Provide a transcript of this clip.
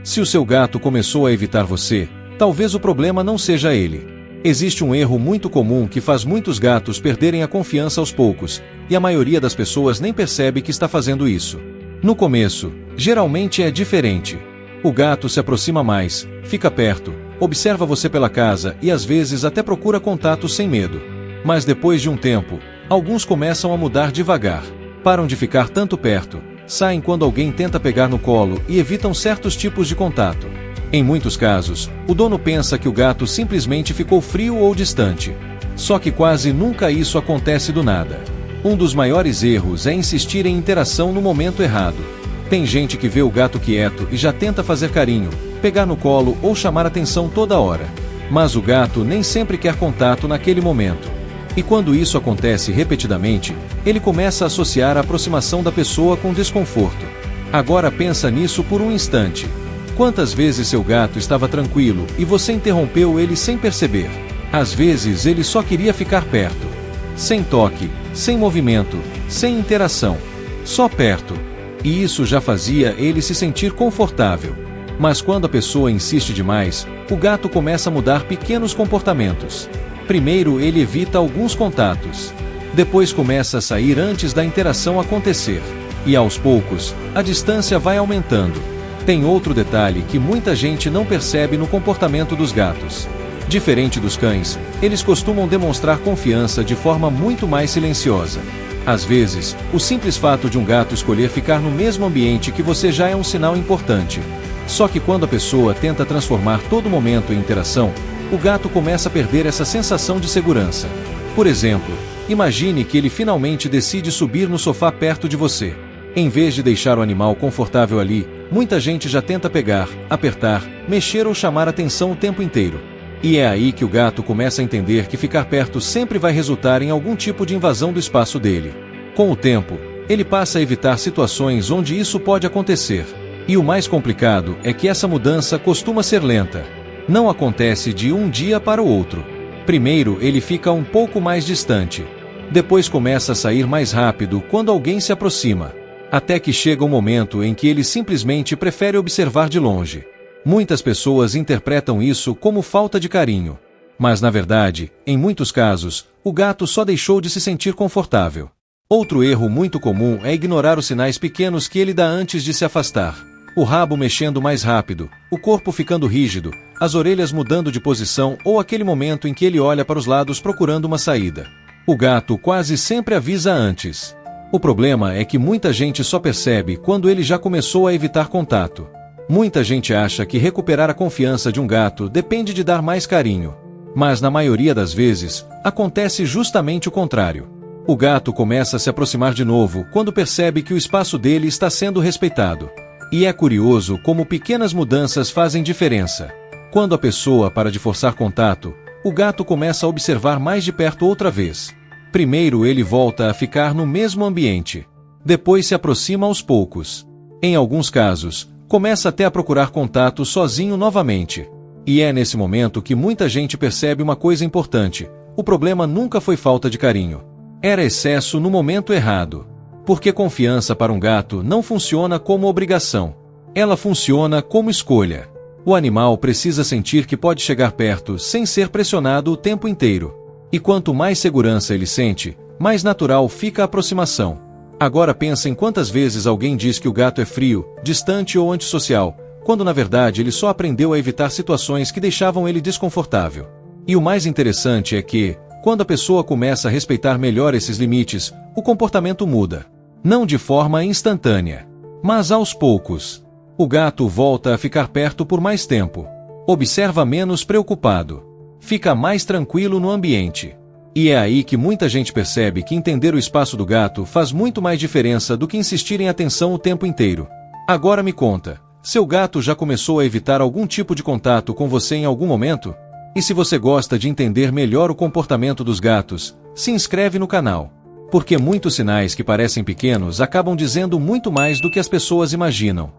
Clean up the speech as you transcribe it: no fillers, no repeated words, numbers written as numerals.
Se o seu gato começou a evitar você, talvez o problema não seja ele. Existe um erro muito comum que faz muitos gatos perderem a confiança aos poucos, e a maioria das pessoas nem percebe que está fazendo isso. No começo, geralmente é diferente. O gato se aproxima mais, fica perto, observa você pela casa e às vezes até procura contato sem medo. Mas depois de um tempo, alguns começam a mudar devagar. Param de ficar tanto perto, saem quando alguém tenta pegar no colo e evitam certos tipos de contato. Em muitos casos, o dono pensa que o gato simplesmente ficou frio ou distante. Só que quase nunca isso acontece do nada. Um dos maiores erros é insistir em interação no momento errado. Tem gente que vê o gato quieto e já tenta fazer carinho, pegar no colo ou chamar atenção toda hora. Mas o gato nem sempre quer contato naquele momento. E quando isso acontece repetidamente, ele começa a associar a aproximação da pessoa com desconforto. Agora pensa nisso por um instante. Quantas vezes seu gato estava tranquilo e você interrompeu ele sem perceber? Às vezes ele só queria ficar perto. Sem toque, sem movimento, sem interação. Só perto. E isso já fazia ele se sentir confortável. Mas quando a pessoa insiste demais, o gato começa a mudar pequenos comportamentos. Primeiro ele evita alguns contatos. Depois começa a sair antes da interação acontecer. E aos poucos, a distância vai aumentando. Tem outro detalhe que muita gente não percebe no comportamento dos gatos. Diferente dos cães, eles costumam demonstrar confiança de forma muito mais silenciosa. Às vezes, o simples fato de um gato escolher ficar no mesmo ambiente que você já é um sinal importante. Só que quando a pessoa tenta transformar todo momento em interação, o gato começa a perder essa sensação de segurança. Por exemplo, imagine que ele finalmente decide subir no sofá perto de você. Em vez de deixar o animal confortável ali, muita gente já tenta pegar, apertar, mexer ou chamar atenção o tempo inteiro. E é aí que o gato começa a entender que ficar perto sempre vai resultar em algum tipo de invasão do espaço dele. Com o tempo, ele passa a evitar situações onde isso pode acontecer. E o mais complicado é que essa mudança costuma ser lenta. Não acontece de um dia para o outro. Primeiro ele fica um pouco mais distante. Depois começa a sair mais rápido quando alguém se aproxima. Até que chega um momento em que ele simplesmente prefere observar de longe. Muitas pessoas interpretam isso como falta de carinho. Mas na verdade, em muitos casos, o gato só deixou de se sentir confortável. Outro erro muito comum é ignorar os sinais pequenos que ele dá antes de se afastar. O rabo mexendo mais rápido, o corpo ficando rígido, as orelhas mudando de posição ou aquele momento em que ele olha para os lados procurando uma saída. O gato quase sempre avisa antes. O problema é que muita gente só percebe quando ele já começou a evitar contato. Muita gente acha que recuperar a confiança de um gato depende de dar mais carinho. Mas na maioria das vezes, acontece justamente o contrário. O gato começa a se aproximar de novo quando percebe que o espaço dele está sendo respeitado. E é curioso como pequenas mudanças fazem diferença. Quando a pessoa para de forçar contato, o gato começa a observar mais de perto outra vez. Primeiro ele volta a ficar no mesmo ambiente. Depois se aproxima aos poucos. Em alguns casos, começa até a procurar contato sozinho novamente. E é nesse momento que muita gente percebe uma coisa importante: o problema nunca foi falta de carinho. Era excesso no momento errado. Porque confiança para um gato não funciona como obrigação. Ela funciona como escolha. O animal precisa sentir que pode chegar perto sem ser pressionado o tempo inteiro. E quanto mais segurança ele sente, mais natural fica a aproximação. Agora pensa em quantas vezes alguém diz que o gato é frio, distante ou antissocial, quando na verdade ele só aprendeu a evitar situações que deixavam ele desconfortável. E o mais interessante é que, quando a pessoa começa a respeitar melhor esses limites, o comportamento muda. Não de forma instantânea, mas aos poucos. O gato volta a ficar perto por mais tempo. Observa menos preocupado. Fica mais tranquilo no ambiente. E é aí que muita gente percebe que entender o espaço do gato faz muito mais diferença do que insistir em atenção o tempo inteiro. Agora me conta, seu gato já começou a evitar algum tipo de contato com você em algum momento? E se você gosta de entender melhor o comportamento dos gatos, se inscreve no canal. Porque muitos sinais que parecem pequenos acabam dizendo muito mais do que as pessoas imaginam.